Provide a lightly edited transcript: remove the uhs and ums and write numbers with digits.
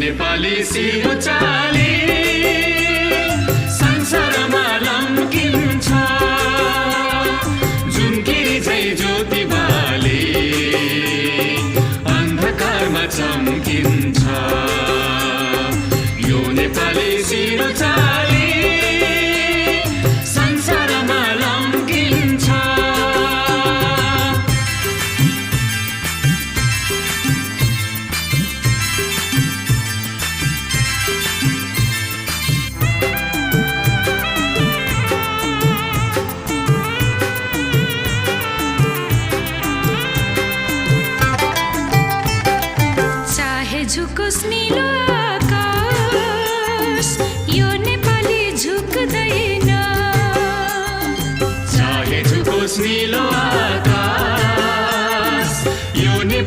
नेपाली सिरो चाली संसारमा लम्किन्छ जुनकिरी झै ज्योति बाली अन्धकारमा चम्किन्छ यो नेपाली सिरो चाली संसारमा लम्किन्छ झुकोस् नीलो